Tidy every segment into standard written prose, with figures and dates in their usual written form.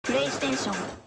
プレイステーション。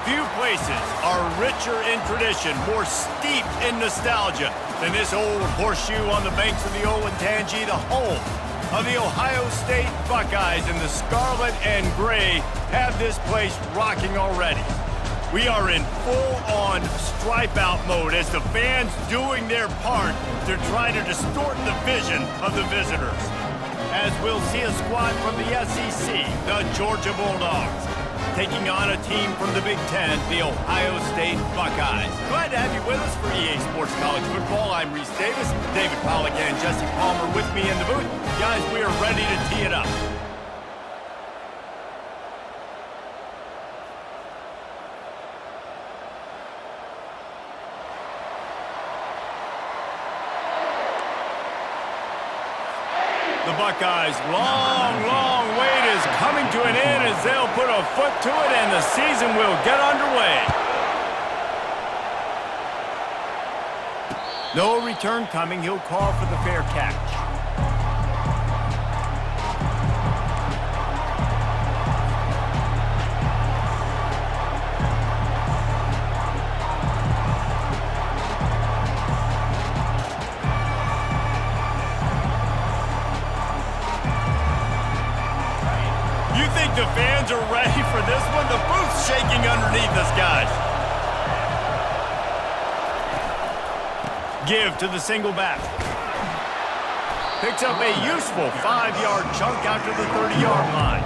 Few places are richer in tradition, more steeped in nostalgia than this old horseshoe on the banks of the Olentangy, the home of the Ohio State Buckeyes, and the scarlet and gray have this place rocking already. We are in full-on stripe-out mode as the fans doing their part to try to distort the vision of the visitors. As we'll see a squad from the SEC, the Georgia Bulldogs, taking on a team from the Big Ten, the Ohio State Buckeyes. Glad to have you with us for EA Sports College Football. I'm Reese Davis, David Pollack and Jesse Palmer with me in the booth. Guys, we are ready to tee it up. The Buckeyes' long wait is coming to an end as they'll put a foot to it and the season will get underway. No return coming. He'll call for the fair catch. You think the fans are ready for this one? The booth's shaking underneath us, guys. Give to the single back. Picks up a useful 5-yard chunk out to the 30-yard line.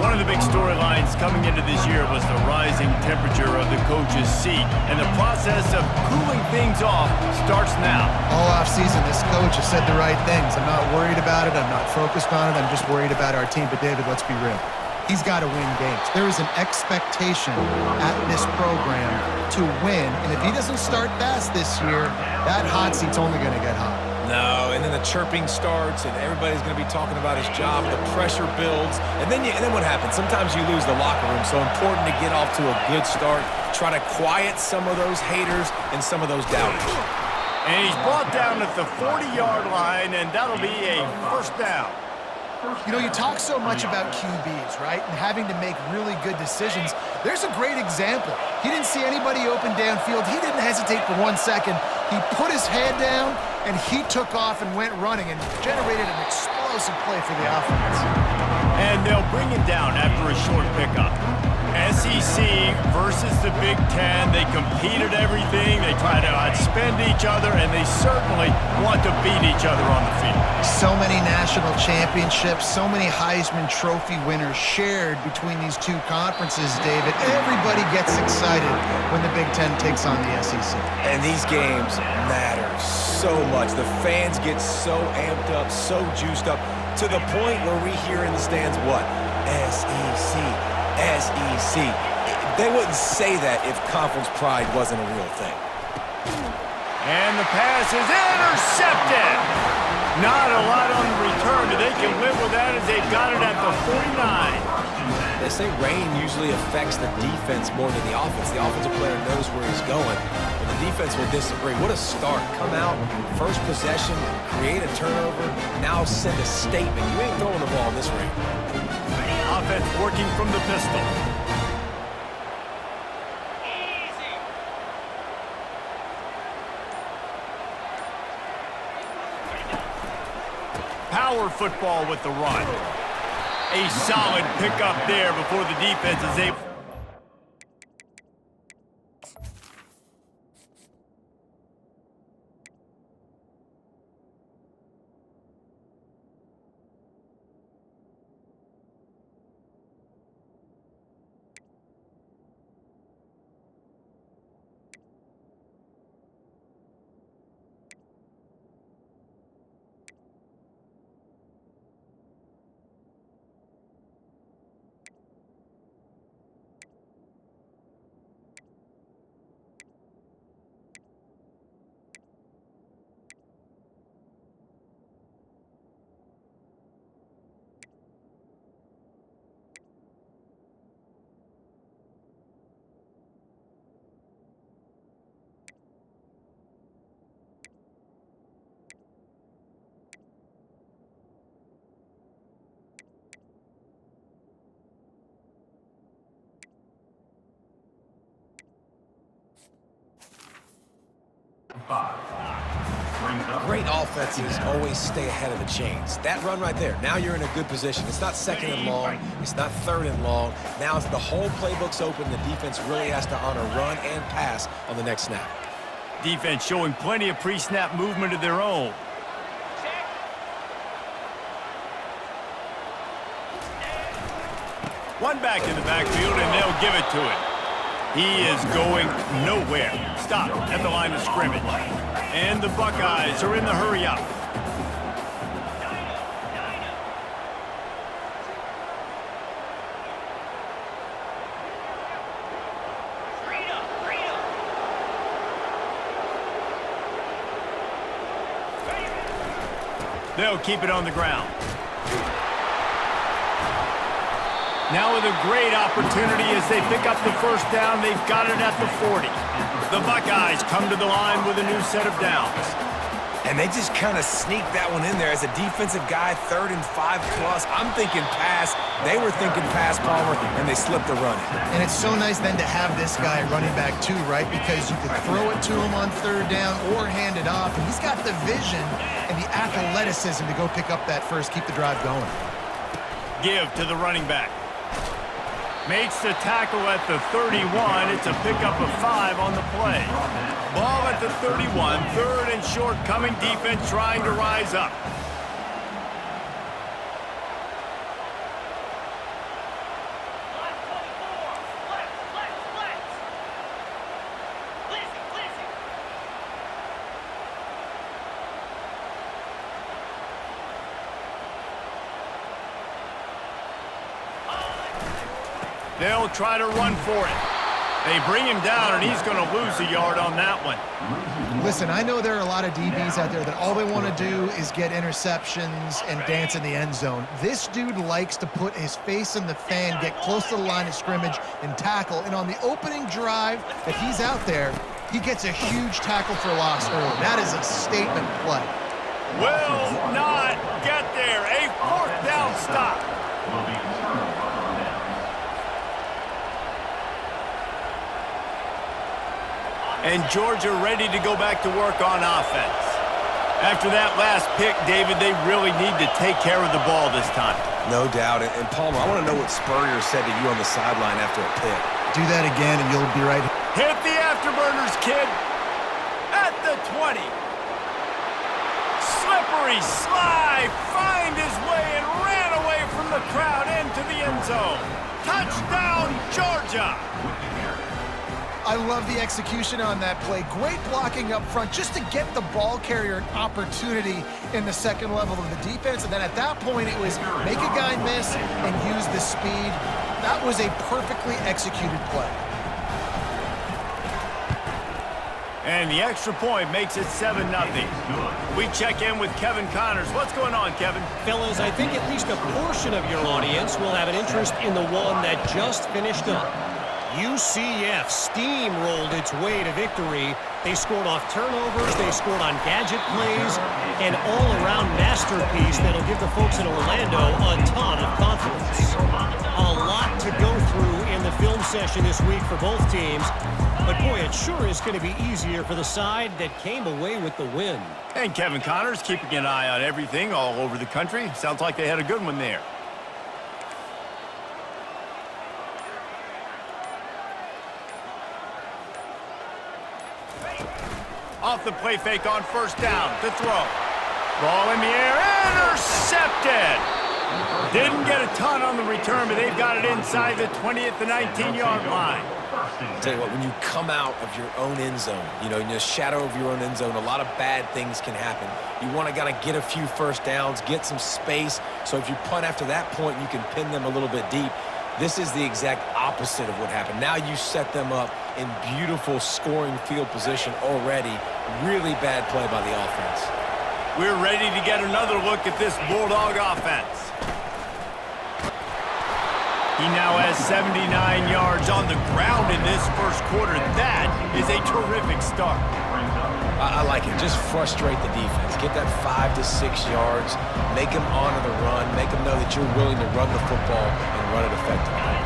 One of the big storylines coming into this year was the rising temperature of the coach's seat, and the process of cooling things off starts now. All offseason, this coach has said the right things. I'm not worried about it. I'm not focused on it. I'm just worried about our team. But, David, let's be real. He's got to win games. There is an expectation at this program to win, and if he doesn't start fast this year, that hot seat's only going to get hot. No, and then the chirping starts, and everybody's going to be talking about his job. The pressure builds, and then what happens? Sometimes you lose the locker room, so important to get off to a good start. Try to quiet some of those haters and some of those doubters. And he's brought down at the 40-yard line, and that'll be a first down. You know, you talk so much about QBs, right, and having to make really good decisions. There's a great example. He didn't see anybody open downfield. He didn't hesitate for 1 second. He put his head down, and he took off and went running and generated an explosive play for the offense. And they'll bring him down after a short pickup. SEC versus the Big Ten. They compete at everything. They try to outspend each other, and they certainly want to beat each other on the field. So many national championships, so many Heisman Trophy winners shared between these two conferences, David. Everybody gets excited when the Big Ten takes on the SEC. And these games matter so much. The fans get so amped up, so juiced up, to the point where we hear in the stands what? SEC. SEC. They wouldn't say that if conference pride wasn't a real thing. And the pass is intercepted. Not a lot on the return, but they can live with that as they've got it at the 49. They say rain usually affects the defense more than the offense. The offensive player knows where he's going, but the defense will disagree. What a start. Come out, first possession, create a turnover, now send a statement. You ain't throwing the ball in this rain. Offense working from the pistol. Power football with the run. A solid pickup there before the defense is able. Great offenses always stay ahead of the chains. That run right there, now you're in a good position. It's not second and long. It's not third and long. Now the whole playbook's open. The defense really has to honor run and pass on the next snap. Defense showing plenty of pre-snap movement of their own. One back in the backfield, and they'll give it to him. He is going nowhere. Stop at the line of scrimmage. And the Buckeyes are in the hurry up. They'll keep it on the ground. Now with a great opportunity as they pick up the first down. They've got it at the 40. The Buckeyes come to the line with a new set of downs. And they just kind of sneak that one in there. As a defensive guy, 3rd and 5+. I'm thinking pass. They were thinking pass, Palmer, and they slipped the run. And it's so nice then to have this guy running back too, right? Because you could throw it to him on 3rd down or hand it off. And he's got the vision and the athleticism to go pick up that first, keep the drive going. Give to the running back. Makes the tackle at the 31. It's a pickup of 5 on the play. Ball at the 31. 3rd and short coming. Defense trying to rise up. They'll try to run for it. They bring him down, and he's going to lose a yard on that one. Listen, I know there are a lot of DBs out there that all they want to do is get interceptions and dance in the end zone. This dude likes to put his face in the fan, get close to the line of scrimmage, and tackle. And on the opening drive that he's out there, he gets a huge tackle for loss early. That is a statement play. Will not get there. A 4th down stop. And Georgia ready to go back to work on offense. After that last pick, David, they really need to take care of the ball this time. No doubt. And Palmer, I want to know what Spurrier said to you on the sideline after a pick. Do that again, and you'll be right. Hit the afterburners, kid. At the 20. Slippery slide. Find his way and ran away from the crowd into the end zone. Touchdown, Georgia. I love the execution on that play. Great blocking up front just to get the ball carrier an opportunity in the second level of the defense. And then at that point, it was make a guy miss and use the speed. That was a perfectly executed play. And the extra point makes it 7-0. We check in with Kevin Connors. What's going on, Kevin? Fellas, I think at least a portion of your audience will have an interest in the one that just finished up. UCF steamrolled its way to victory. They scored off turnovers, they scored on gadget plays, an all-around masterpiece that'll give the folks in Orlando a ton of confidence. A lot to go through in the film session this week for both teams, but boy, it sure is going to be easier for the side that came away with the win. And Kevin Connors keeping an eye on everything all over the country. Sounds like they had a good one there. Off the play fake on 1st down to throw. Ball in the air, intercepted. Didn't get a ton on the return, but they've got it inside the 20 at the 19-yard line. I'll tell you what, when you come out of your own end zone, in the shadow of your own end zone, a lot of bad things can happen. You want to kind of get a few first downs, get some space, so if you punt after that point, you can pin them a little bit deep. This is the exact opposite of what happened. Now you set them up in beautiful scoring field position already. Really bad play by the offense. We're ready to get another look at this Bulldog offense. He now has 79 yards on the ground in this first quarter. That is a terrific start. I like it. Just frustrate the defense. Get that 5 to 6 yards. Make them honor the run. Make them know that you're willing to run the football and run it effectively.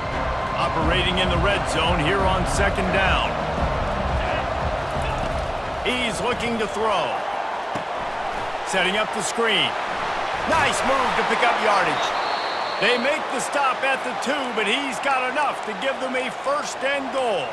Operating in the red zone here on 2nd down. He's looking to throw. Setting up the screen. Nice move to pick up yardage. They make the stop at the 2, but he's got enough to give them a first and goal.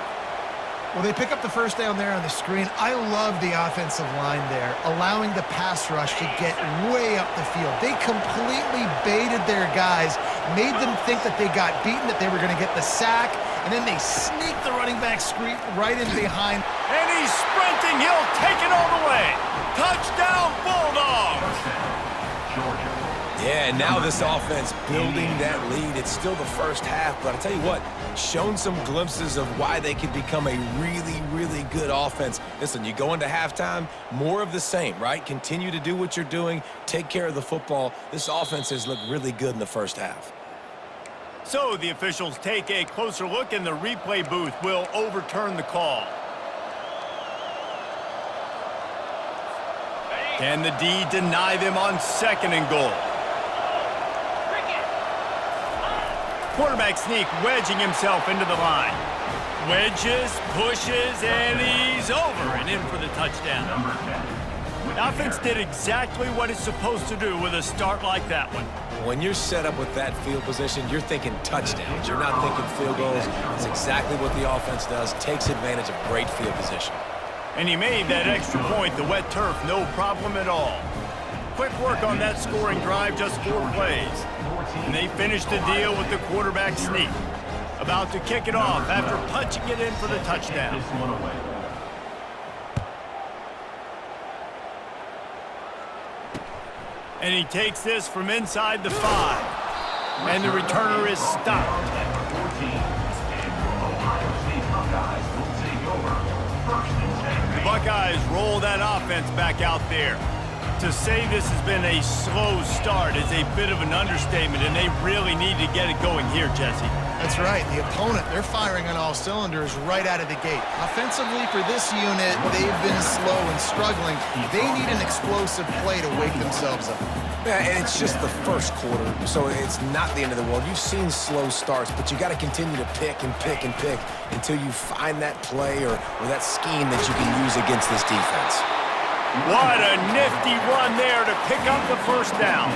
Well, they pick up the first down there on the screen. I love the offensive line there, allowing the pass rush to get way up the field. They completely baited their guys, made them think that they got beaten, that they were going to get the sack, and then they sneak the running back screen right in behind. And he's sprinting. He'll take it all the way. Touchdown, Bulldogs! Yeah, and now this offense building that lead. It's still the first half, but I'll tell you what, shown some glimpses of why they could become a really, really good offense. Listen, you go into halftime, more of the same, right? Continue to do what you're doing, take care of the football. This offense has looked really good in the first half. So the officials take a closer look, and the replay booth will overturn the call. Can the D deny them on 2nd and goal? Quarterback sneak, wedging himself into the line. Wedges, pushes, and he's over and in for the touchdown. The offense did exactly what it's supposed to do with a start like that one. When you're set up with that field position, you're thinking touchdowns. You're not thinking field goals. It's exactly what the offense does, takes advantage of great field position. And he made that extra point, the wet turf, no problem at all. Quick work on that scoring drive, just 4 plays. And they finished the deal with the quarterback sneak. About to kick it off after punching it in for the touchdown. And he takes this from inside the 5. And the returner is stopped. The Buckeyes roll that offense back out there. To say this has been a slow start is a bit of an understatement, and they really need to get it going here, Jesse. That's right. The opponent, they're firing on all cylinders right out of the gate. Offensively, for this unit, they've been slow and struggling. They need an explosive play to wake themselves up. Yeah, and it's just the first quarter, so it's not the end of the world. You've seen slow starts, but you got to continue to pick and pick and pick until you find that play or that scheme that you can use against this defense. What a nifty run there to pick up the first down.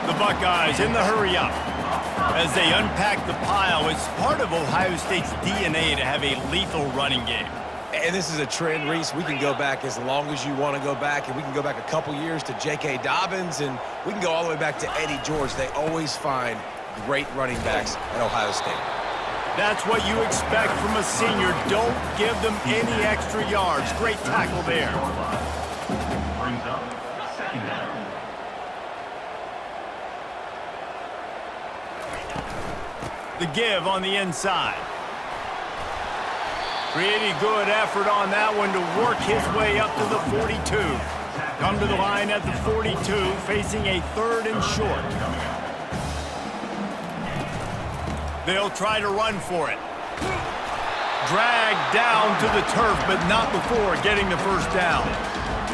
The Buckeyes in the hurry up. As they unpack the pile, it's part of Ohio State's DNA to have a lethal running game. And this is a trend, Reese. We can go back as long as you want to go back, and we can go back a couple years to J.K. Dobbins, and we can go all the way back to Eddie George. They always find great running backs at Ohio State. That's what you expect from a senior. Don't give them any extra yards. Great tackle there. Brings up 2nd down. The give on the inside. Pretty good effort on that one to work his way up to the 42. Come to the line at the 42, facing a 3rd and short. They'll try to run for it. Dragged down to the turf, but not before getting the first down.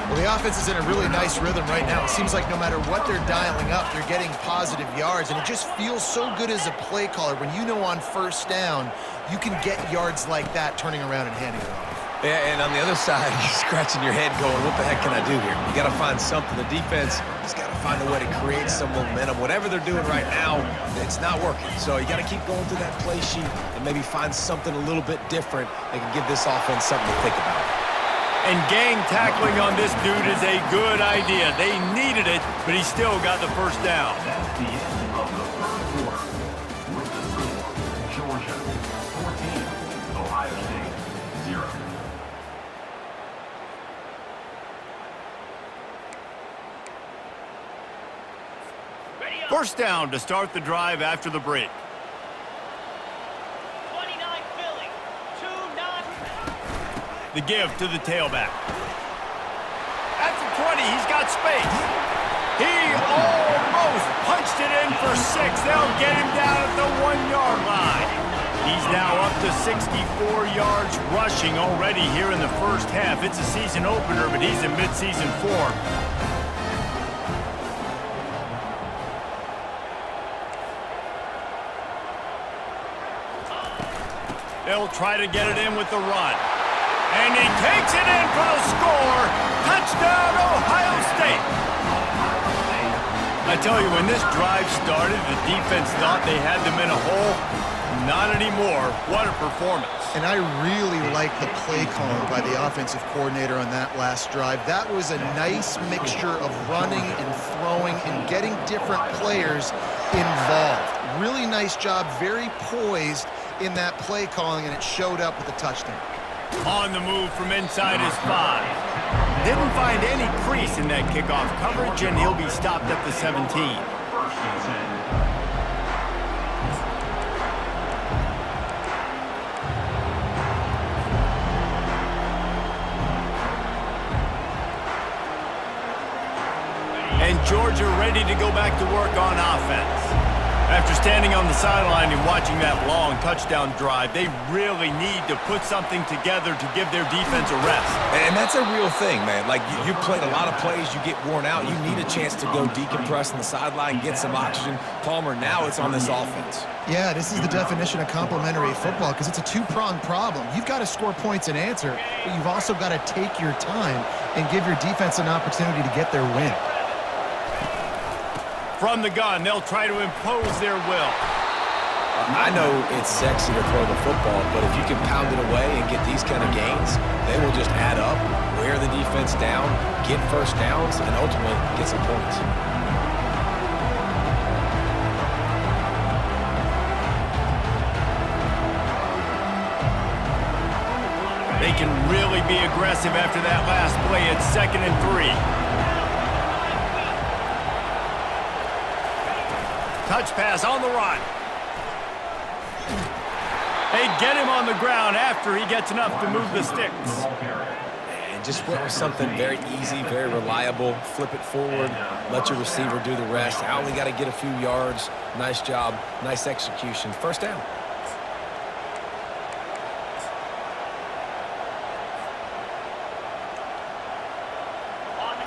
Well, the offense is in a really nice rhythm right now. It seems like no matter what they're dialing up, they're getting positive yards, and it just feels so good as a play caller when you know on first down you can get yards like that turning around and handing it off. Yeah, and on the other side, you're scratching your head going, what the heck can I do here? You got to find something. The defense has got to find a way to create some momentum. Whatever they're doing right now, it's not working. So you got to keep going through that play sheet and maybe find something a little bit different that can give this offense something to think about. And gang tackling on this dude is a good idea. They needed it, but he still got the first down. That's the end of the 3rd quarter. With the score, Georgia 14, Ohio State 0. First down to start the drive after the break. 29 Philly, 2-9. The give to the tailback. At the 20, he's got space. He almost punched it in for 6. They'll get him down at the 1-yard line. He's now up to 64 yards rushing already here in the first half. It's a season opener, but he's in midseason form. They'll try to get it in with the run. And he takes it in for the score. Touchdown, Ohio State. I tell you, when this drive started, the defense thought they had them in a hole. Not anymore. What a performance. And I really like the play calling by the offensive coordinator on that last drive. That was a nice mixture of running and throwing and getting different players involved. Really nice job, very poised in that play calling, and it showed up with a touchdown. On the move from inside his 5. Didn't find any crease in that kickoff coverage, and he'll be stopped at the 17. First and 10. And Georgia ready to go back to work on offense. After standing on the sideline and watching that long touchdown drive, they really need to put something together to give their defense a rest. And that's a real thing, man. Like, you played a lot of plays, you get worn out. You need a chance to go decompress on the sideline, get some oxygen. Palmer, now it's on this offense. Yeah, this is the definition of complementary football because it's a two-pronged problem. You've got to score points and answer, but you've also got to take your time and give your defense an opportunity to get their win. From the gun, they'll try to impose their will. I know it's sexy to throw the football, but if you can pound it away and get these kind of gains, they will just add up, wear the defense down, get first downs, and ultimately get some points. They can really be aggressive after that last play at 2nd and 3. Touch pass on the run. They get him on the ground after he gets enough to move the sticks. And just went with something very easy, very reliable. Flip it forward, let your receiver do the rest. I only got to get a few yards. Nice job, nice execution. First down.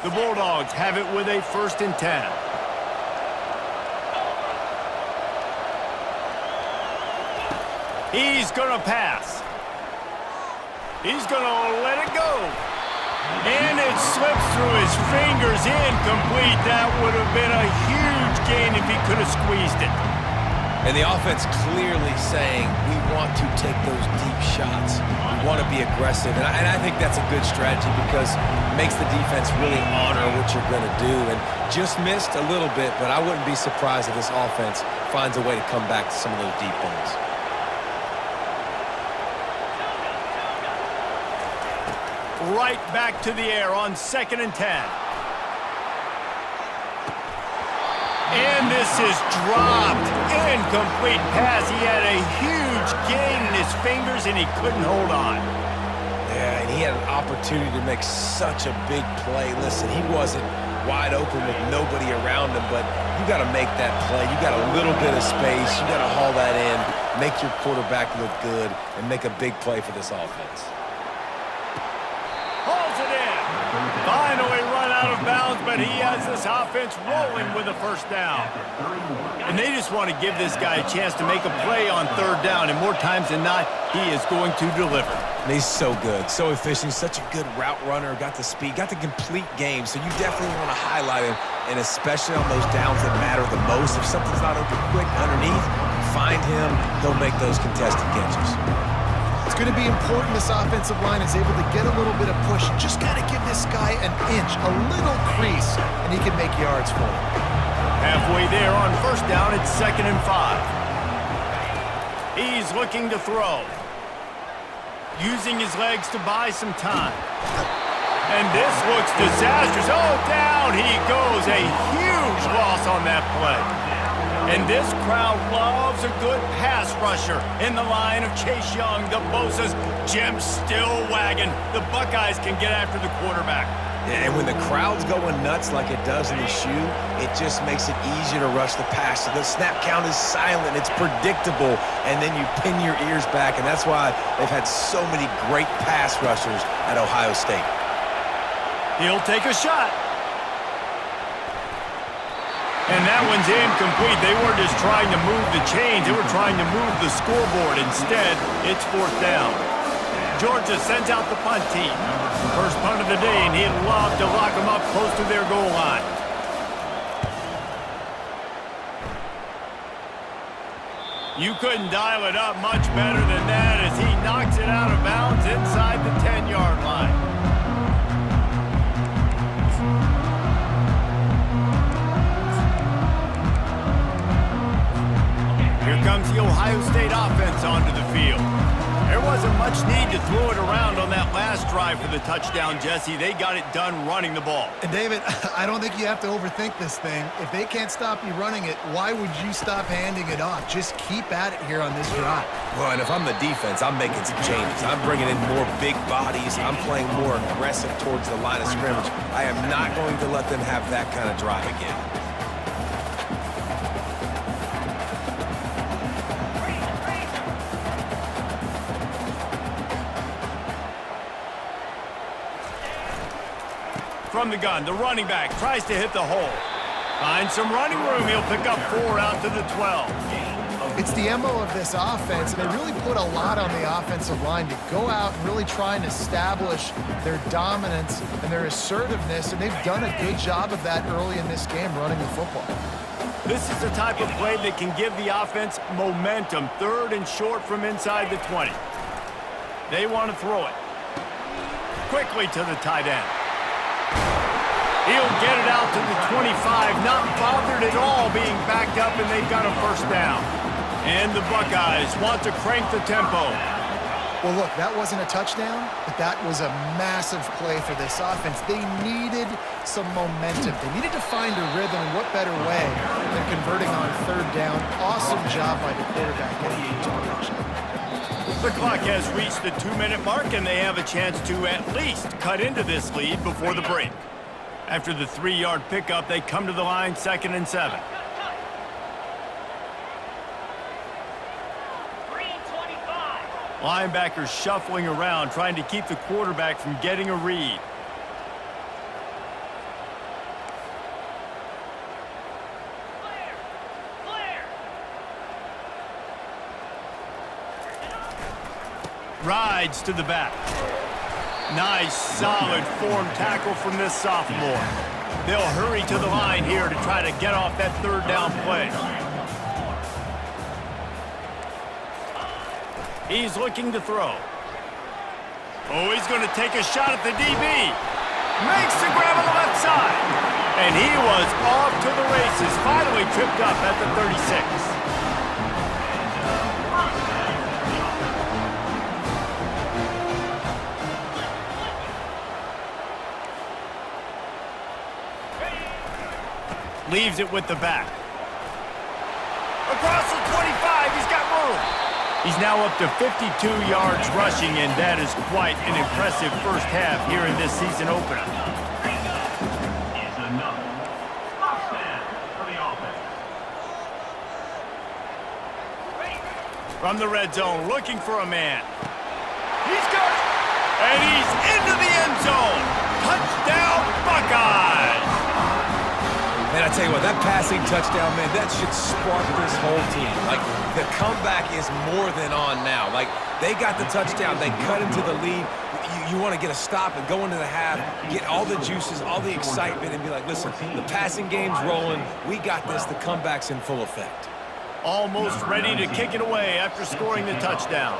The Bulldogs have it with a 1st and 10. He's going to pass. He's going to let it go. And it slips through his fingers, incomplete. That would have been a huge gain if he could have squeezed it. And the offense clearly saying, we want to take those deep shots. We want to be aggressive. And I think that's a good strategy because it makes the defense really honor what you're going to do. And just missed a little bit, but I wouldn't be surprised if this offense finds a way to come back to some of those deep ones. Right back to the air on 2nd and 10. And this is dropped. Incomplete pass. He had a huge gain in his fingers, and he couldn't hold on. Yeah, and he had an opportunity to make such a big play. Listen, he wasn't wide open with nobody around him, but you got to make that play. You got a little bit of space. You got to haul that in, make your quarterback look good, and make a big play for this offense. Hauls it in. Finally run out of bounds, but he has this offense rolling with a 1st down. And they just want to give this guy a chance to make a play on 3rd down, and more times than not, he is going to deliver. And he's so good, so efficient, such a good route runner, got the speed, got the complete game, so you definitely want to highlight him, and especially on those downs that matter the most. If something's not open quick underneath, find him, he'll make those contested catches. It's going to be important this offensive line is able to get a little bit of push. Just got to give this guy an inch, a little crease, and he can make yards for him. Halfway there on 1st down, it's 2nd and 5. He's looking to throw. Using his legs to buy some time. And this looks disastrous. Oh, down he goes. A huge loss on that play. And this crowd loves a good pass rusher in the line of Chase Young, the Bosa's, Jim still wagging. The Buckeyes can get after the quarterback. And when the crowd's going nuts like it does in the shoe, it just makes it easier to rush the pass. So the snap count is silent, it's predictable, and then you pin your ears back, and that's why they've had so many great pass rushers at Ohio State. He'll take a shot. And that one's incomplete. They weren't just trying to move the chains, they were trying to move the scoreboard. Instead, it's 4th down. Georgia sends out the punt team. First punt of the day, and he'd love to lock them up close to their goal line. You couldn't dial it up much better than that as he knocks it out of bounds inside the 10-yard line. Here comes the Ohio State offense onto the field. There wasn't much need to throw it around on that last drive for the touchdown, Jesse. They got it done running the ball. And David, I don't think you have to overthink this thing. If they can't stop you running it, why would you stop handing it off? Just keep at it here on this drive. Well, and if I'm the defense, I'm making some changes. I'm bringing in more big bodies. I'm playing more aggressive towards the line of scrimmage. I am not going to let them have that kind of drive again. From the gun, the running back tries to hit the hole. Finds some running room. He'll pick up 4 out to the 12. It's the MO of this offense, and they really put a lot on the offensive line to go out and really try and establish their dominance and their assertiveness, and they've done a good job of that early in this game running the football. This is the type of play that can give the offense momentum. 3rd and short from inside the 20. They want to throw it. Quickly to the tight end. He'll get it out to the 25, not bothered at all being backed up, and they've got a first down. And the Buckeyes want to crank the tempo. Well, look, that wasn't a touchdown, but that was a massive play for this offense. They needed some momentum. They needed to find a rhythm, and what better way than converting on 3rd down. Awesome job by the quarterback getting into production. The clock has reached the 2-minute mark, and they have a chance to at least cut into this lead before the break. After the 3-yard pickup, they come to the line 2nd and 7. Linebackers shuffling around, trying to keep the quarterback from getting a read. Rides to the back. Nice, solid form tackle from this sophomore. They'll hurry to the line here to try to get off that 3rd down play. He's looking to throw. Oh, he's going to take a shot at the DB. Makes the grab on the left side. And he was off to the races, finally tripped up at the 36. Leaves it with the back. Across the 25, he's got room. He's now up to 52 yards rushing, and that is quite an impressive first half here in this season opener. Is another touchdown for the offense. From the red zone, looking for a man. He's got it, and he's into the end zone. Touchdown, Buckeyes! Man, I tell you what, that passing touchdown, man, that should spark this whole team. Like, the comeback is more than on now. Like, they got the touchdown. They cut into the lead. You want to get a stop and go into the half, get all the juices, all the excitement, and be like, listen, the passing game's rolling. We got this. The comeback's in full effect. Almost ready to kick it away after scoring the touchdown.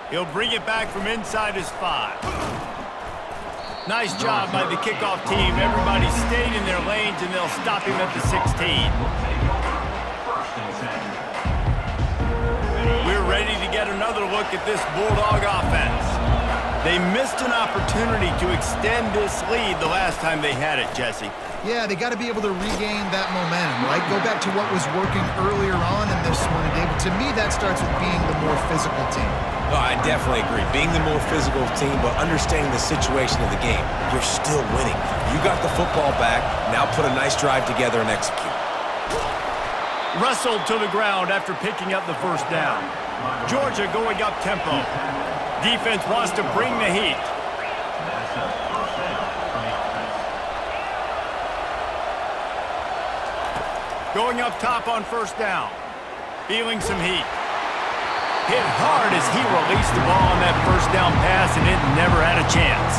He'll bring it back from inside his 5. Nice job by the kickoff team. Everybody stayed in their lanes, and they'll stop him at the 16. We're ready to get another look at this Bulldog offense. They missed an opportunity to extend this lead the last time they had it, Jesse. Yeah, they got to be able to regain that momentum, right? Go back to what was working earlier on in this one, and David. To me, that starts with being the more physical team. No, I definitely agree. Being the more physical team, but understanding the situation of the game. You're still winning. You got the football back. Now put a nice drive together and execute. Wrestled to the ground after picking up the first down. Georgia going up tempo. Defense wants to bring the heat. Going up top on first down. Feeling some heat. Hit hard as he released the ball on that first down pass, and it never had a chance.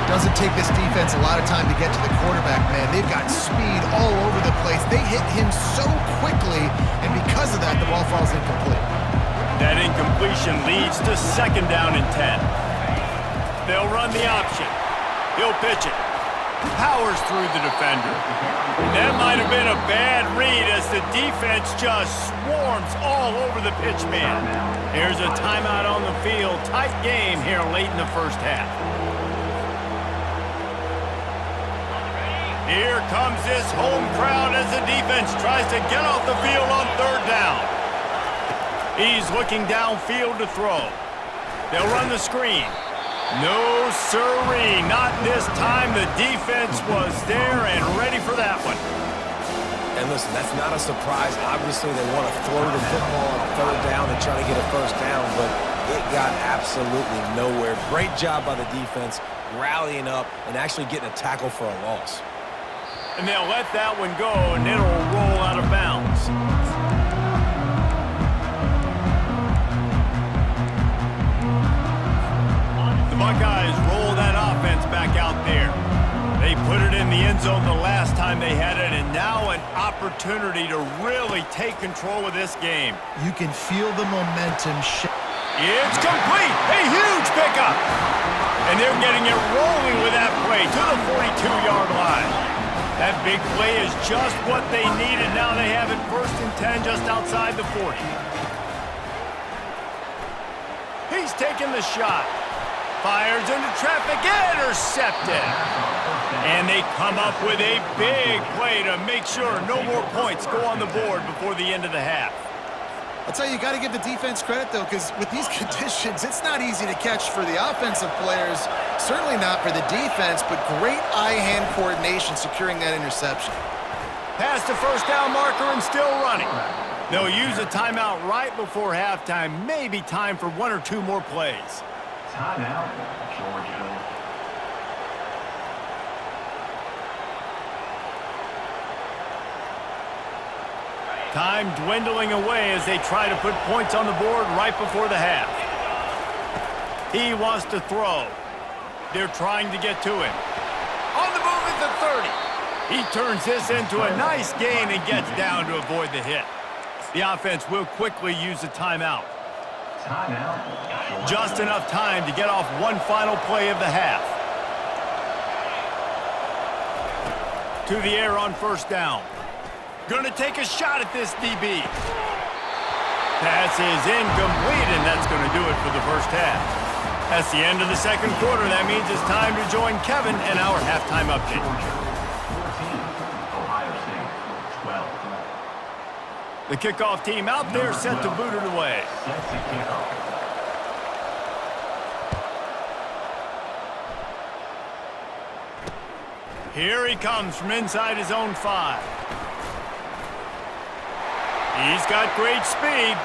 Doesn't take this defense a lot of time to get to the quarterback, man. They've got speed all over the place. They hit him so quickly, and because of that, the ball falls incomplete. That incompletion leads to second down and 10. They'll run the option. He'll pitch it. Powers through the defender. That might have been a bad read as the defense just swarms all over the pitch man. Here's a timeout on the field. Tight game here late in the first half. Here comes this home crowd as the defense tries to get off the field on third down. He's looking downfield to throw. They'll run the screen. No sirree, not this time. The defense was there and ready for that one. And listen, that's not a surprise. Obviously, they want to throw the football on third down and try to get a first down, but it got absolutely nowhere. Great job by the defense, rallying up and actually getting a tackle for a loss. And they'll let that one go, and it'll roll out of bounds. Buckeyes roll that offense back out there. They put it in the end zone the last time they had it, and now an opportunity to really take control of this game. You can feel the momentum shift. It's complete! A huge pickup! And they're getting it rolling with that play to the 42-yard line. That big play is just what they needed. Now they have it 1st and 10 just outside the 40. He's taking the shot. Fires into traffic, intercepted. And they come up with a big play to make sure no more points go on the board before the end of the half. I'll tell you, you got to give the defense credit, though, because with these conditions, it's not easy to catch for the offensive players. Certainly not for the defense, but great eye-hand coordination securing that interception. Past the first down marker and still running. They'll use a timeout right before halftime. Maybe time for 1 or 2 more plays. Timeout, Georgia. Time dwindling away as they try to put points on the board right before the half. He wants to throw. They're trying to get to him. On the move at the 30. He turns this into a nice gain and gets down to avoid the hit. The offense will quickly use a timeout. Just enough time to get off one final play of the half. To the air on first down. Gonna take a shot at this DB. Pass is incomplete, and that's gonna do it for the first half. That's the end of the second quarter. That means it's time to join Kevin and our halftime update. 14, Ohio State, 12. The kickoff team out there set to boot it away. Set to kick off. Here he comes from inside his own 5. He's got great speed.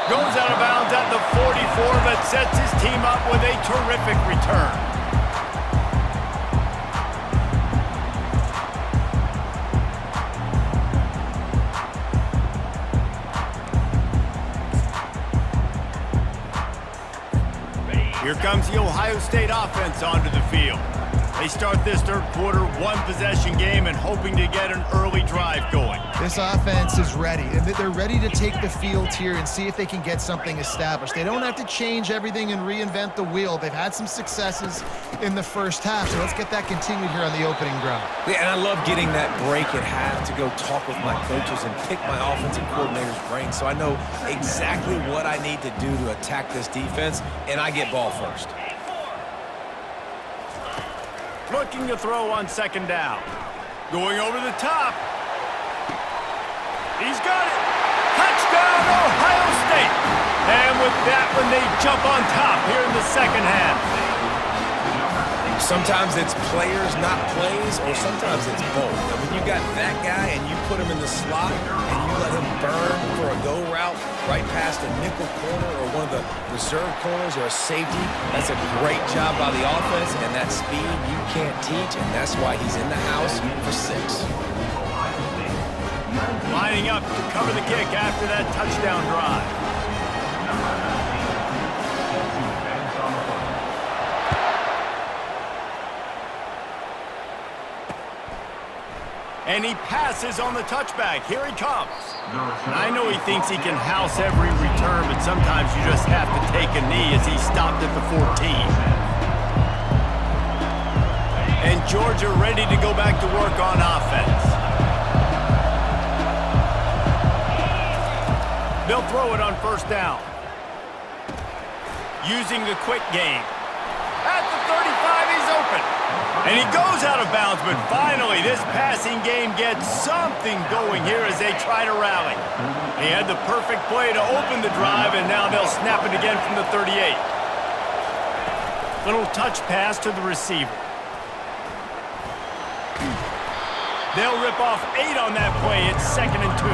Goes out of bounds at the 44, but sets his team up with a terrific return. Here comes the Ohio State offense onto the field. They start this third quarter, 1-possession game and hoping to get an early drive going. This offense is ready, and they're ready to take the field here and see if they can get something established. They don't have to change everything and reinvent the wheel. They've had some successes in the first half, so let's get that continued here on the opening drive. Yeah, and I love getting that break at half to go talk with my coaches and pick my offensive coordinator's brain so I know exactly what I need to do to attack this defense, and I get ball first. Looking to throw on second down. Going over the top. He's got it. Touchdown, Ohio State. And with that one, they jump on top here in the second half. Sometimes it's players, not plays, or sometimes it's both. And when you got that guy and you put him in the slot and you let him burn for a go route right past a nickel corner or one of the reserve corners or a safety, that's a great job by the offense, and that speed you can't teach, and that's why he's in the house for 6. Ohio State, up to cover the kick after that touchdown drive. And he passes on the touchback. Here he comes. And I know he thinks he can house every return, but sometimes you just have to take a knee as he stopped at the 14. And Georgia ready to go back to work on offense. They'll throw it on first down. Using the quick game. At the 35, he's open. And he goes out of bounds, but finally this passing game gets something going here as they try to rally. He had the perfect play to open the drive, and now they'll snap it again from the 38. Little touch pass to the receiver. They'll rip off 8 on that play. It's 2nd and 2.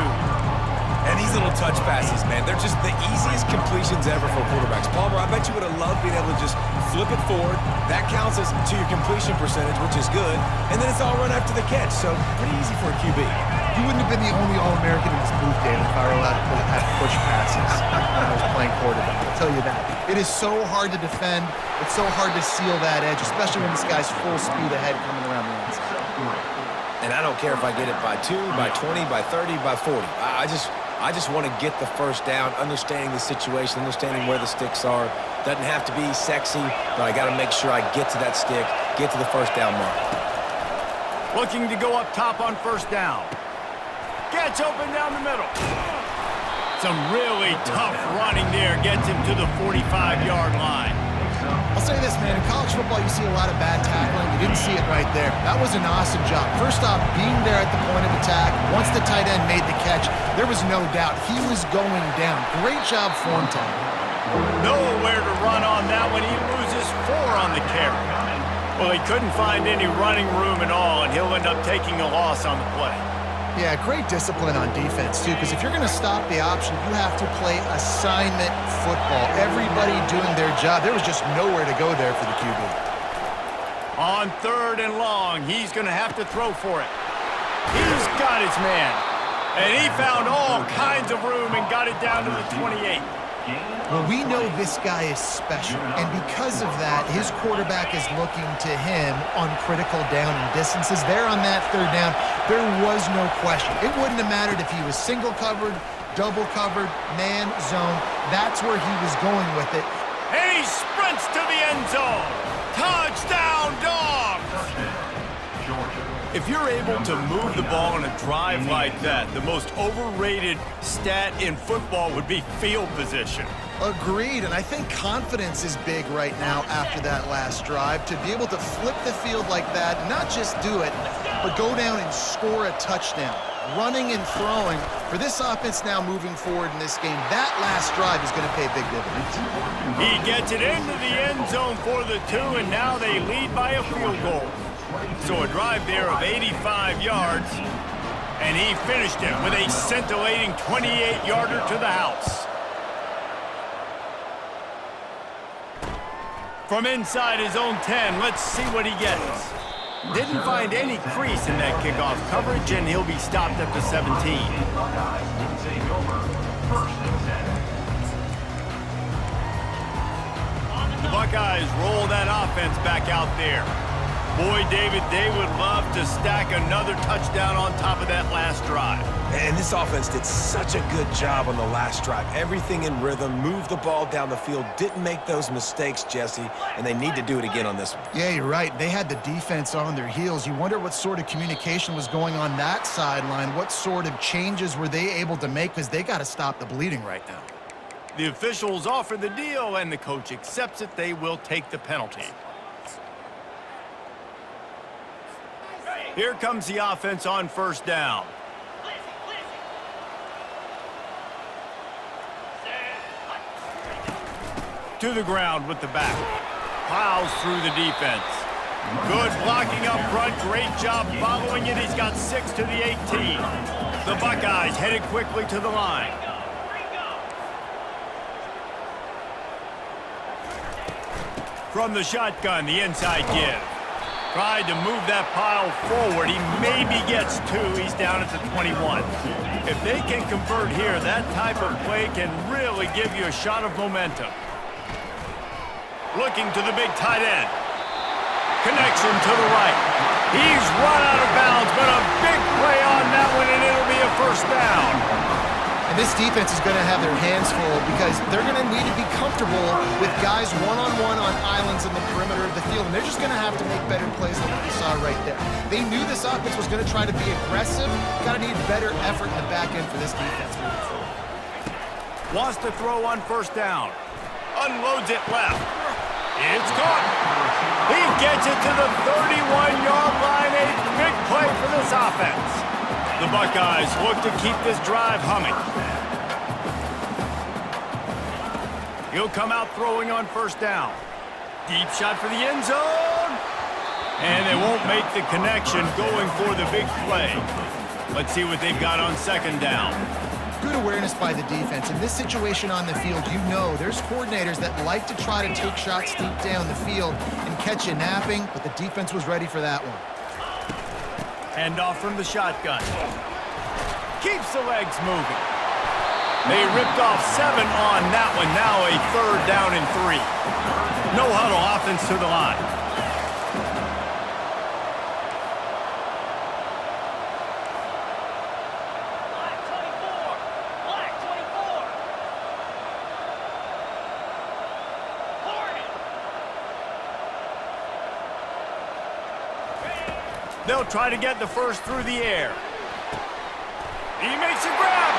And these little touch passes, man, they're just the easiest completions ever for quarterbacks. Palmer, I bet you would have loved being able to just flip it forward. That counts as to your completion percentage, which is good. And then it's all run after the catch, so pretty easy for a QB. You wouldn't have been the only All-American in this booth, David, if I were allowed to have push passes when I was playing quarterback. I'll tell you that. It is so hard to defend. It's so hard to seal that edge, especially when this guy's full speed ahead coming around the inside. And I don't care if I get it by 2, by 20, by 30, by 40. I just want to get the first down, understanding the situation, understanding where the sticks are. Doesn't have to be sexy, but I got to make sure I get to that stick, get to the first down mark. Looking to go up top on first down. Gets open down the middle. Some really tough running there. Gets him to the 45-yard line. I'll say this, man. In college football, you see a lot of bad tackling. You didn't see it right there. That was an awesome job. First off, being there at the point of attack. Once the tight end made the catch, there was no doubt he was going down. Great job form tackling. Nowhere to run on that one. He loses 4 on the carry. Well, he couldn't find any running room at all, and he'll end up taking a loss on the play. Yeah, great discipline on defense, too, because if you're going to stop the option, you have to play assignment football. Everybody doing their job. There was just nowhere to go there for the QB. On 3rd and long, he's going to have to throw for it. He's got his man. And he found all kinds of room and got it down to the 28. Well, we know this guy is special, and because of that, his quarterback is looking to him on critical down and distances. There on that 3rd down, there was no question. It wouldn't have mattered if he was single covered, double covered, man, zone. That's where he was going with it. And he sprints to the end zone. Touchdown, Dogs! If you're able to move the ball on a drive like that, the most overrated stat in football would be field position. Agreed, and I think confidence is big right now after that last drive. To be able to flip the field like that, not just do it, but go down and score a touchdown. Running and throwing, for this offense now moving forward in this game, that last drive is going to pay big dividends. He gets it into the end zone for the 2, and now they lead by a field goal. So a drive there of 85 yards, and he finished it with a scintillating 28-yarder to the house. From inside his own 10, let's see what he gets. Didn't find any crease in that kickoff coverage, and he'll be stopped at the 17. The Buckeyes roll that offense back out there. Boy, David, they would love to stack another touchdown on top of that last drive. And this offense did such a good job on the last drive. Everything in rhythm, moved the ball down the field, didn't make those mistakes, Jesse, and they need to do it again on this one. Yeah, you're right. They had the defense on their heels. You wonder what sort of communication was going on that sideline. What sort of changes were they able to make, because they got to stop the bleeding right now. The officials offer the deal, and the coach accepts it. They will take the penalty. Here comes the offense on first down. To the ground with the back. Plows through the defense. Good blocking up front. Great job following it. He's got 6 to the 18. The Buckeyes headed quickly to the line. From the shotgun, the inside give. Tried to move that pile forward. He maybe gets 2. He's down at the 21. If they can convert here, that type of play can really give you a shot of momentum. Looking to the big tight end. Connection to the right. He's run out of bounds, but a big play on that one, and it'll be a first down. And this defense is going to have their hands full because they're going to need to be comfortable with guys one-on-one on islands in the perimeter of the field, and they're just going to have to make better plays than what we saw right there. They knew this offense was going to try to be aggressive. Got to need better effort in the back end for this defense moving forward. Wants to throw on first down. Unloads it left. It's caught. He gets it to the 31-yard line. A big play for this offense. The Buckeyes look to keep this drive humming. He'll come out throwing on first down. Deep shot for the end zone. And they won't make the connection going for the big play. Let's see what they've got on second down. Good awareness by the defense. In this situation on the field, you know there's coordinators that like to try to take shots deep down the field and catch you napping, but the defense was ready for that one. Hand off from the shotgun. Keeps the legs moving. They ripped off 7 on that one. Now a 3rd down and 3. No huddle offense to the line. They'll try to get the first through the air. He makes a grab.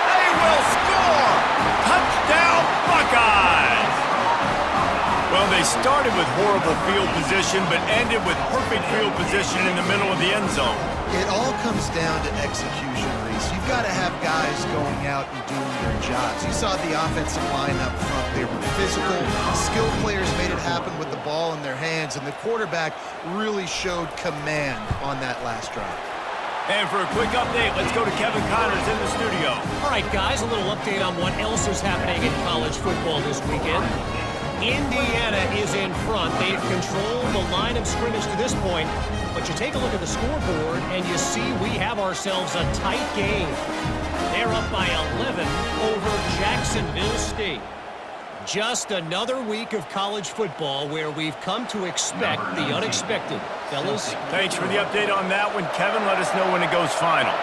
They will score. Touchdown, Buckeyes. Well, they started with horrible field position, but ended with perfect field position in the middle of the end zone. It all comes down to execution, Reese. You've got to have guys going out and doing their jobs. You saw the offensive line up front. They were physical. Skilled players made it happen with the ball in their hands, and the quarterback really showed command on that last drive. And for a quick update, let's go to Kevin Connors in the studio. All right, guys, a little update on what else is happening in college football this weekend. Indiana is in front. They've controlled the line of scrimmage to this point, but you take a look at the scoreboard, and you see we have ourselves a tight game. They're up by 11 over Jacksonville State. Just another week of college football where we've come to expect the unexpected. Fellas? Thanks for the update on that one, Kevin. Let us know when it goes final.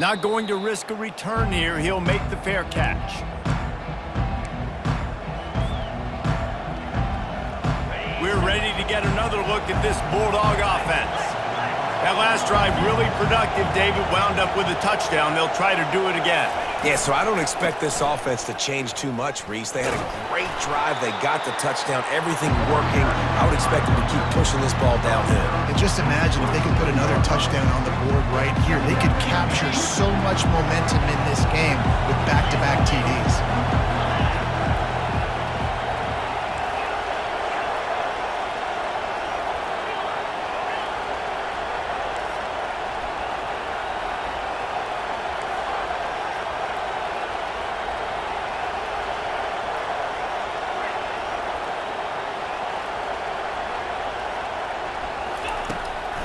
Not going to risk a return here. He'll make the fair catch. We're ready to get another look at this Bulldog offense. That last drive really productive. David wound up with a touchdown. They'll try to do it again. Yeah, so I don't expect this offense to change too much, Reese. They had a great drive. They got the touchdown. Everything working. I would expect them to keep pushing this ball downhill. And just imagine if they could put another touchdown on the board right here. They could capture so much momentum in this game with back-to-back TDs.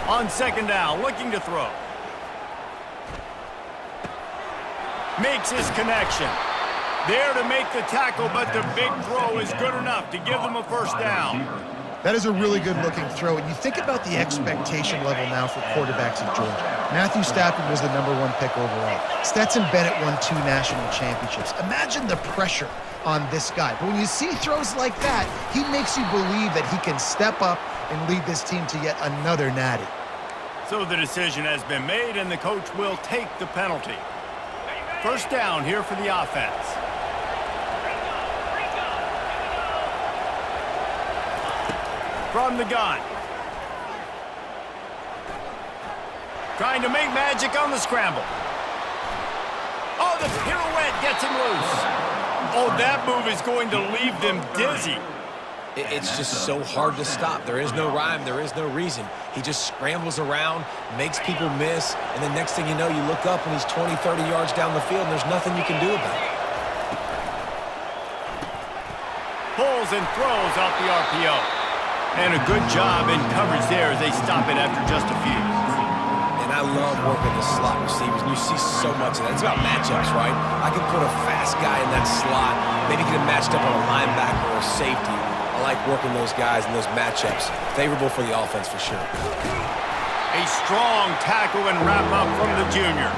On second down, looking to throw. Makes his connection. There to make the tackle, but the big throw is good enough to give them a first down. That is a really good-looking throw. And you think about the expectation level now for quarterbacks at Georgia. Matthew Stafford was the #1 pick overall. Stetson Bennett won 2 national championships. Imagine the pressure on this guy. But when you see throws like that, he makes you believe that he can step up and lead this team to yet another natty. So the decision has been made, and the coach will take the penalty. First down here for the offense. From the gun. Trying to make magic on the scramble. Oh, the pirouette gets him loose. Oh, that move is going to leave them dizzy. It's just so hard to stop. There is no rhyme. There is no reason. He just scrambles around, makes people miss, and the next thing you know, you look up and he's 20, 30 yards down the field, and there's nothing you can do about it. Pulls rolls and throws off the RPO. And a good job in coverage there as they stop it after just a few. And I love working the slot receivers, and you see so much of that. It's about matchups, right? I can put a fast guy in that slot, maybe get him matched up on a linebacker or a safety. I like working those guys in those matchups. Favorable for the offense for sure. A strong tackle and wrap-up from the junior.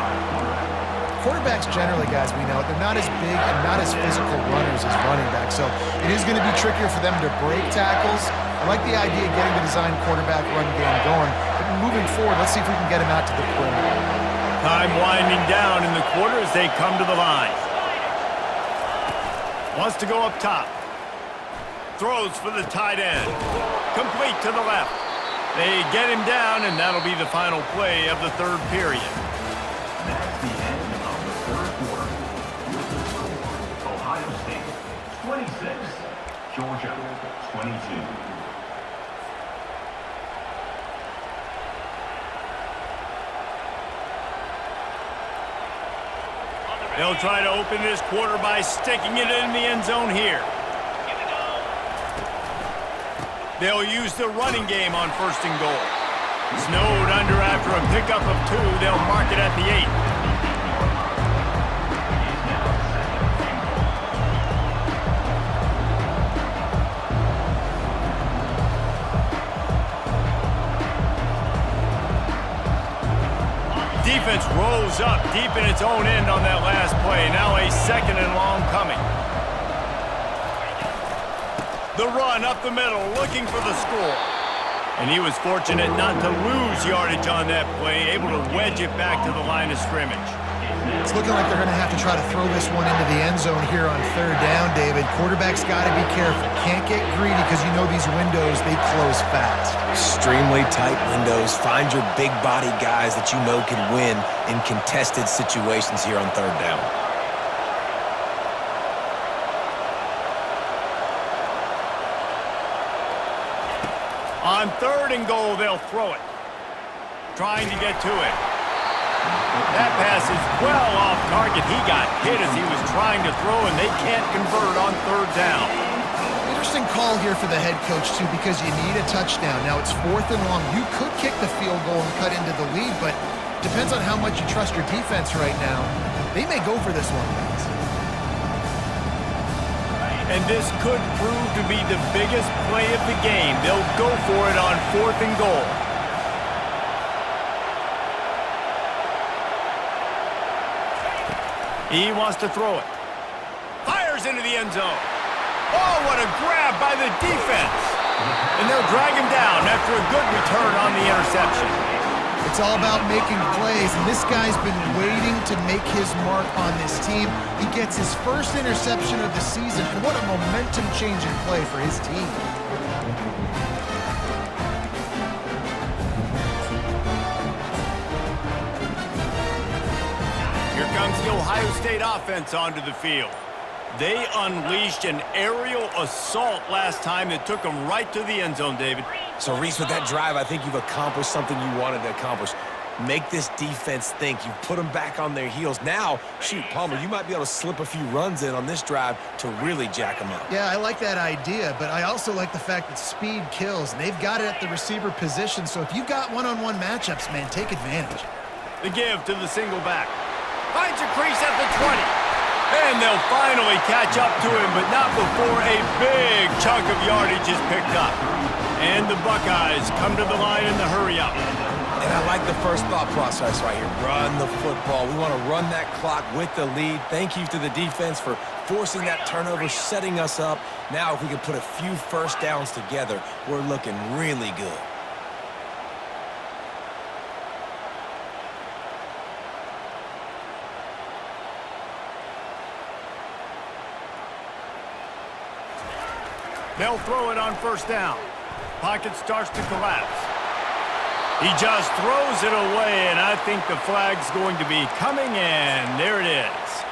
Quarterbacks generally, guys, we know, they're not as big and not as physical runners as running backs, so it is going to be trickier for them to break tackles. I like the idea of getting the design quarterback run game going, but moving forward, let's see if we can get him out to the perimeter. Time winding down in the quarter as they come to the line. Wants to go up top. Throws for the tight end. Complete to the left. They get him down, and that'll be the final play of the third period. That's the end of the third quarter. With the score, Ohio State 26, Georgia 22. They'll try to open this quarter by sticking it in the end zone here. They'll use the running game on 1st and goal. Snowed under after a pickup of 2. They'll mark it at the 8. Defense rolls up deep in its own end on that last play. Now a 2nd and long coming. The run up the middle, looking for the score. And he was fortunate not to lose yardage on that play, able to wedge it back to the line of scrimmage. It's looking like they're going to have to try to throw this one into the end zone here on 3rd down, David. Quarterback's got to be careful. Can't get greedy because you know these windows, they close fast. Extremely tight windows. Find your big body guys that you know can win in contested situations here on 3rd down. On 3rd and goal, they'll throw it. Trying to get to it. That pass is well off target. He got hit as he was trying to throw, and they can't convert on 3rd down. Interesting call here for the head coach, too, because you need a touchdown. Now it's 4th and long. You could kick the field goal and cut into the lead, but depends on how much you trust your defense right now. They may go for this one, guys. And this could prove to be the biggest play of the game. They'll go for it on 4th and goal. He wants to throw it. Fires into the end zone. Oh, what a grab by the defense. And they'll drag him down after a good return on the interception. It's all about making plays, and this guy's been waiting to make his mark on this team. He gets his first interception of the season, and what a momentum-changing play for his team. Here comes the Ohio State offense onto the field. They unleashed an aerial assault last time that took them right to the end zone, David. So, Reese, with that drive, I think you've accomplished something you wanted to accomplish. Make this defense think. You put them back on their heels. Now, shoot, Palmer, you might be able to slip a few runs in on this drive to really jack them up. Yeah, I like that idea, but I also like the fact that speed kills, and they've got it at the receiver position, so if you've got one-on-one matchups, man, take advantage. The give to the single back. Finds a crease at the 20. And they'll finally catch up to him, but not before a big chunk of yardage is picked up. And the Buckeyes come to the line in the hurry-up. And I like the first thought process right here. Run the football. We want to run that clock with the lead. Thank you to the defense for forcing that turnover, setting us up. Now, if we can put a few first downs together, we're looking really good. They'll throw it on 1st down. Pocket starts to collapse. He just throws it away, and I think the flag's going to be coming in. There it is.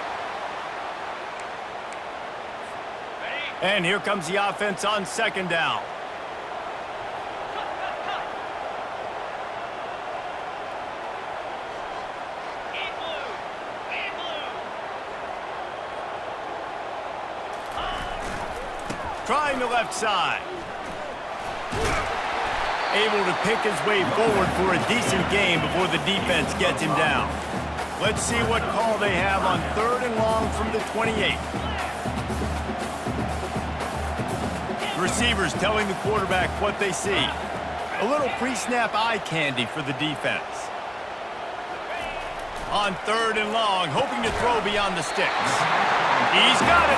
And here comes the offense on 2nd down. Trying the left side. Able to pick his way forward for a decent game before the defense gets him down. Let's see what call they have on 3rd and long from the 28. Receivers telling the quarterback what they see. A little pre-snap eye candy for the defense. On 3rd and long, hoping to throw beyond the sticks. He's got it.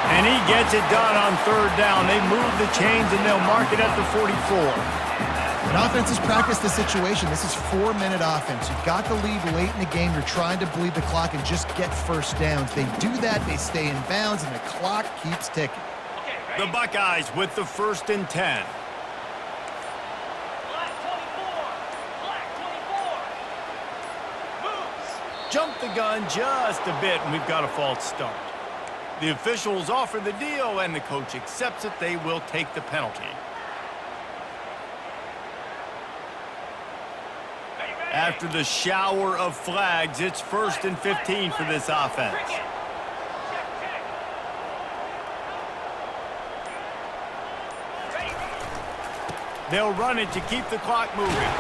And he gets it done on 3rd down. They move the chains and they'll mark it at the 44. An offense has practiced the situation. This is 4-minute offense. You've got the lead late in the game. You're trying to bleed the clock and just get first downs. They do that, they stay in bounds, and the clock keeps ticking. The Buckeyes with the 1st and 10. Black 24. Black 24. Moves. Jump the gun just a bit, and we've got a false start. The officials offer the deal, and the coach accepts it. They will take the penalty. After the shower of flags, it's 1st and 15 for this offense. They'll run it to keep the clock moving.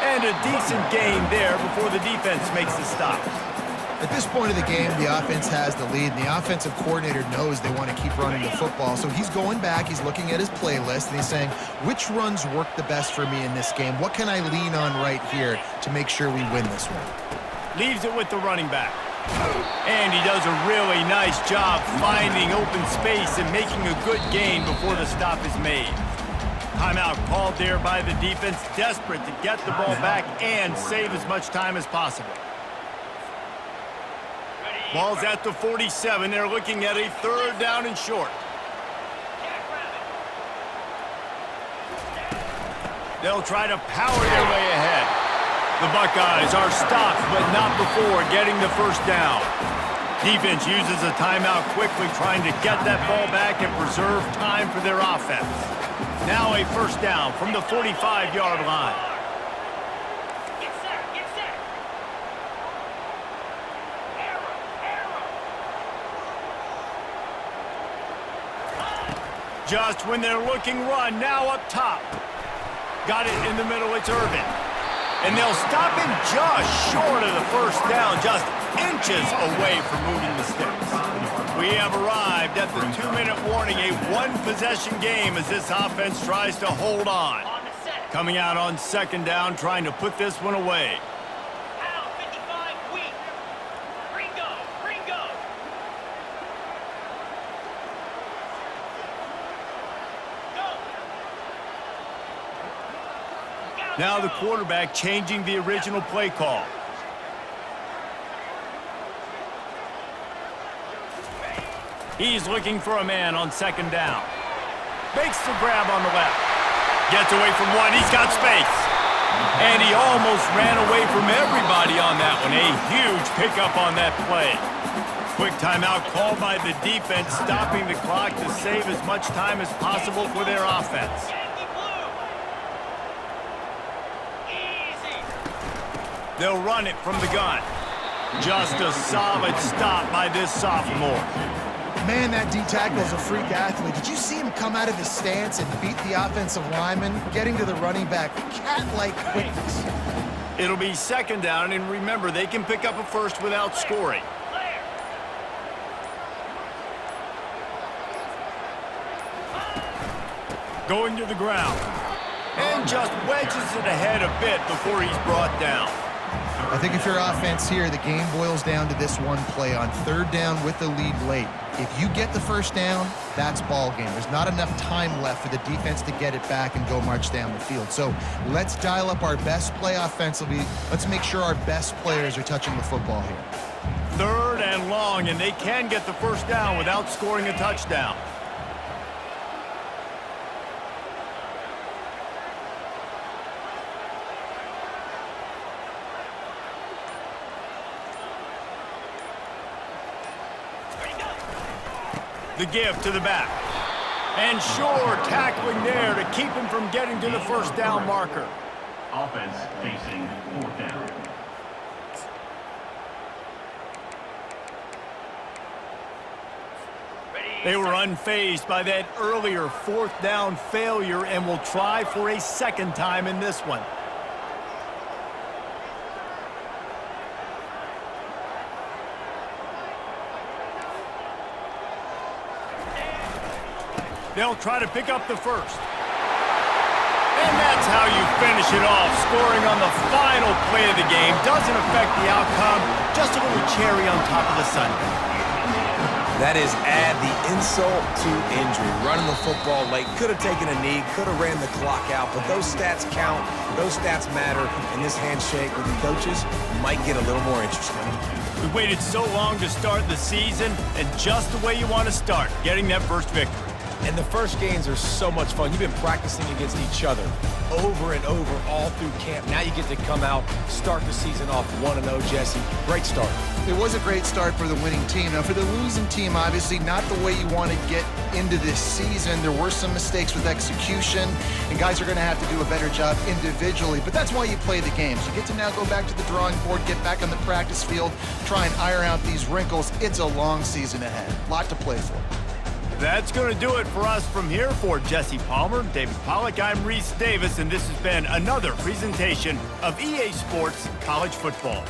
And a decent gain there before the defense makes the stop. At this point of the game, the offense has the lead, and the offensive coordinator knows they want to keep running the football. So he's going back, he's looking at his playlist, and he's saying, which runs work the best for me in this game? What can I lean on right here to make sure we win this one? Leaves it with the running back. And he does a really nice job finding open space and making a good gain before the stop is made. Timeout called there by the defense, desperate to get the ball back and save as much time as possible. Ball's at the 47. They're looking at a 3rd down and short. They'll try to power their way ahead. The Buckeyes are stopped, but not before getting the 1st down. Defense uses a timeout quickly, trying to get that ball back and preserve time for their offense. Now a 1st down from the 45-yard line. Just when they're looking run, now up top. Got it in the middle, it's Irvin. And they'll stop him just short of the 1st down, just inches away from moving the sticks. We have arrived at the 2-minute warning, a 1-possession game as this offense tries to hold on. Coming out on 2nd down, trying to put this one away. Now the quarterback changing the original play call. He's looking for a man on 2nd down. Makes the grab on the left. Gets away from one. He's got space. And he almost ran away from everybody on that one. A huge pickup on that play. Quick timeout called by the defense, stopping the clock to save as much time as possible for their offense. They'll run it from the gun. Just a solid stop by this sophomore. Man, that D-tackle is a freak athlete. Did you see him come out of his stance and beat the offensive lineman, getting to the running back? Cat-like quickness. It'll be 2nd down, and remember, they can pick up a 1st without scoring. Going to the ground. And just wedges it ahead a bit before he's brought down. I think if you're offense here, the game boils down to this one play on 3rd down with the lead late. If you get the 1st down, that's ball game. There's not enough time left for the defense to get it back and go march down the field. So let's dial up our best play offensively. Let's make sure our best players are touching the football here. 3rd and long, and they can get the 1st down without scoring a touchdown. The give to the back. And sure, tackling there to keep him from getting to the 1st down marker. Offense facing 4th down. Ready, They were unfazed by that earlier fourth down failure and will try for a second time in this one. They'll try to pick up the first. And that's how you finish it off, scoring on the final play of the game. Doesn't affect the outcome, just a little cherry on top of the sundae. That is add the insult to injury. Running the football late, could have taken a knee, could have ran the clock out, but those stats count, those stats matter, and this handshake with the coaches might get a little more interesting. We waited so long to start the season, and just the way you want to start, getting that first victory. And the first games are so much fun. You've been practicing against each other over and over all through camp. Now you get to come out, start the season off 1-0, Jesse. Great start. It was a great start for the winning team. Now, for the losing team, obviously not the way you want to get into this season. There were some mistakes with execution, and guys are going to have to do a better job individually. But that's why you play the games. You get to now go back to the drawing board, get back on the practice field, try and iron out these wrinkles. It's a long season ahead. A lot to play for. That's going to do it for us from here. For Jesse Palmer, David Pollack, I'm Reese Davis, and this has been another presentation of EA Sports College Football.